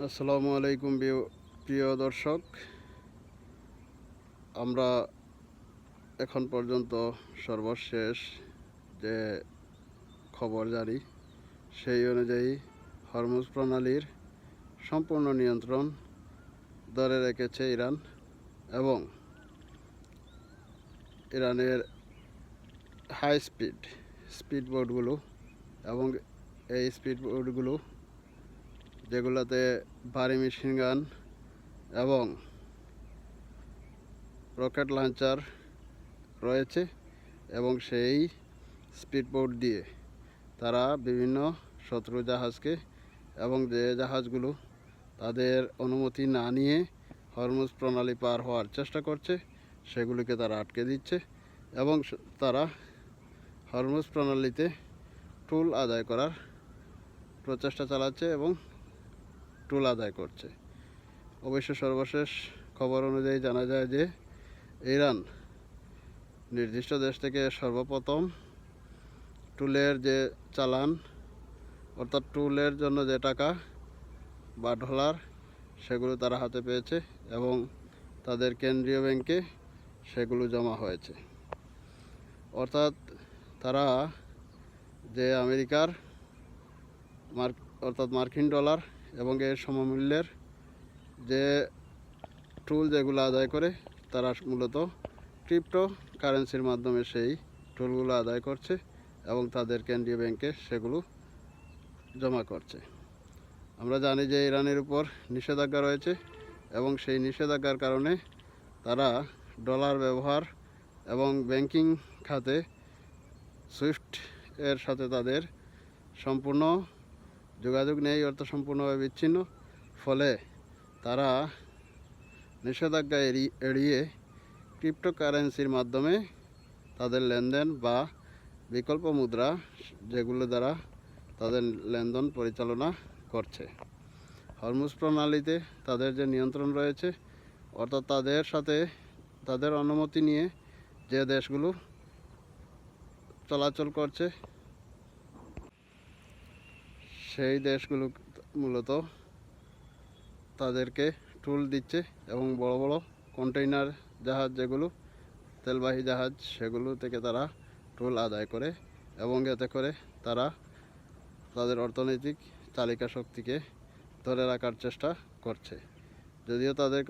আসসালামু আলাইকুম প্রিয় দর্শক, আমরা এখন পর্যন্ত সর্বশেষ যে খবর জানি সেই অনুযায়ী হরমুজ প্রণালীর সম্পূর্ণ নিয়ন্ত্রণ ধরে রেখেছে ইরান এবং ইরানের হাই স্পিড বোটগুলো এবং এই স্পিড বোটগুলো যেগুলোতে ভারী মেশিন গান এবং রকেট লঞ্চার রয়েছে এবং সেই স্পিডবোট দিয়ে তারা বিভিন্ন শত্রু জাহাজকে এবং যে জাহাজগুলো তাদের অনুমতি না নিয়ে হরমুজ প্রণালী পার হওয়ার চেষ্টা করছে সেগুলিকে তারা আটকে দিচ্ছে এবং তারা হরমুজ প্রণালীতে টোল আদায় করার প্রচেষ্টা চালাচ্ছে এবং টোল আদায় করছে। অবশ্য সর্বশেষ খবর অনুযায়ী জানা যায় যে ইরান নির্দিষ্ট দেশ থেকে সর্বপ্রথম টুলের যে চালান অর্থাৎ টুলের জন্য যে টাকা বা ডলার সেগুলো তারা হাতে পেয়েছে এবং তাদের কেন্দ্রীয় ব্যাংকে সেগুলো জমা হয়েছে। অর্থাৎ তারা যে আমেরিকার অর্থাৎ মার্কিন ডলার এবং এর সমমূল্যের যে টুল যেগুলো আদায় করে তারা মূলত ক্রিপ্টো কারেন্সির মাধ্যমে সেই টুলগুলো আদায় করছে এবং তাদের কেন্দ্রীয় ব্যাংকে সেগুলো জমা করছে। আমরা জানি যে ইরানের উপর নিষেধাজ্ঞা রয়েছে এবং সেই নিষেধাজ্ঞার কারণে তারা ডলার ব্যবহার এবং ব্যাংকিং খাতে সুইফট এর সাথে তাদের সম্পূর্ণ যোগাযোগ নেই, অর্থ সম্পূর্ণভাবে বিচ্ছিন্ন। ফলে তারা নিষেধাজ্ঞা এড়িয়ে ক্রিপ্টোকারেন্সির মাধ্যমে তাদের লেনদেন বা বিকল্প মুদ্রা যেগুলো দ্বারা তাদের লেনদেন পরিচালনা করছে। হরমুজ প্রণালীতে তাদের যে নিয়ন্ত্রণ রয়েছে অর্থাৎ তাদের সাথে তাদের অনুমতি নিয়ে যে দেশগুলো চলাচল করছে সেই দেশগুলো মূলত তাদেরকে টুল দিচ্ছে এবং বড় বড় কন্টেইনার জাহাজ যেগুলো তেলবাহী জাহাজ সেগুলো থেকে তারা টুল আদায় করে এবং এতে করে তারা তাদের অর্থনৈতিক চালিকা শক্তিকে ধরে রাখার চেষ্টা করছে। যদিও তাদের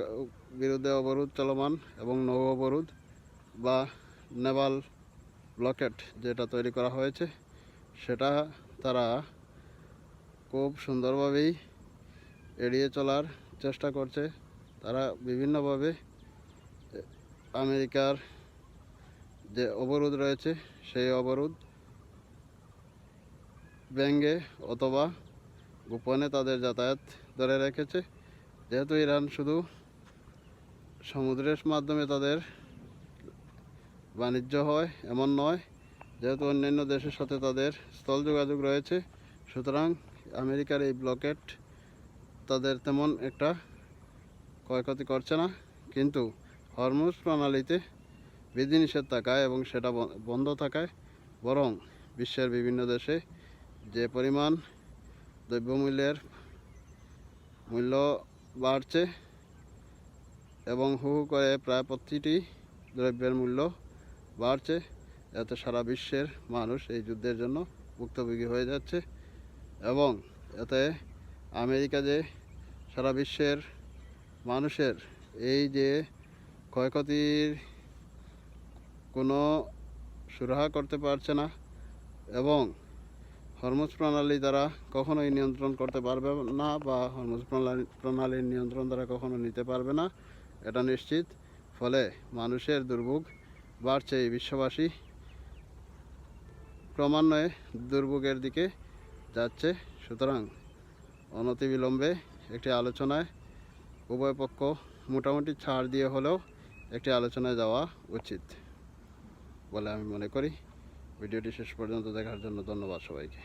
বিরুদ্ধে অবরোধ চলমান এবং নৌ অবরোধ বা নেভাল ব্লকেট যেটা তৈরি করা হয়েছে সেটা তারা খুব সুন্দরভাবেই এড়িয়ে চলার চেষ্টা করছে। তারা বিভিন্নভাবে আমেরিকার যে অবরোধ রয়েছে সেই অবরোধ ব্যঙ্গে অথবা গোপনে তাদের যাতায়াত ধরে রেখেছে। যেহেতু ইরান শুধু সমুদ্রের মাধ্যমে তাদের বাণিজ্য হয় এমন নয়, যেহেতু অন্যান্য দেশের সাথে তাদের স্থল যোগাযোগ রয়েছে, সুতরাং আমেরিকার এই ব্লকেট তাদের তেমন একটা ক্ষয়ক্ষতি করছে না। কিন্তু হরমুজ প্রণালীতে বিধিনিষেধ থাকায় এবং সেটা বন্ধ থাকায় বরং বিশ্বের বিভিন্ন দেশে যে পরিমাণ দ্রব্যমূল্যের মূল্য বাড়ছে এবং হু হু করে প্রায় প্রতিটি দ্রব্যের মূল্য বাড়ছে, এতে সারা বিশ্বের মানুষ এই যুদ্ধের জন্য ভুক্তভোগী হয়ে যাচ্ছে এবং এতে আমেরিকা যে সারা বিশ্বের মানুষের এই যে ক্ষয়ক্ষতির কোনো সুরাহা করতে পারছে না এবং হরমুজ প্রণালী দ্বারা কখনোই নিয়ন্ত্রণ করতে পারবে না বা হরমুজ প্রণালীর নিয়ন্ত্রণ দ্বারা কখনো নিতে পারবে না, এটা নিশ্চিত। ফলে মানুষের দুর্ভোগ বাড়ছে, এই বিশ্ববাসী ক্রমান্বয়ে দুর্ভোগের দিকে যাচ্ছে। সুতরাং অনতিবিলম্বে একটি আলোচনায় উভয় পক্ষ মোটামুটি ছাড় দিয়ে হলেও একটি আলোচনায় যাওয়া উচিত বলে আমি মনে করি। ভিডিওটি শেষ পর্যন্ত দেখার জন্য ধন্যবাদ সবাইকে।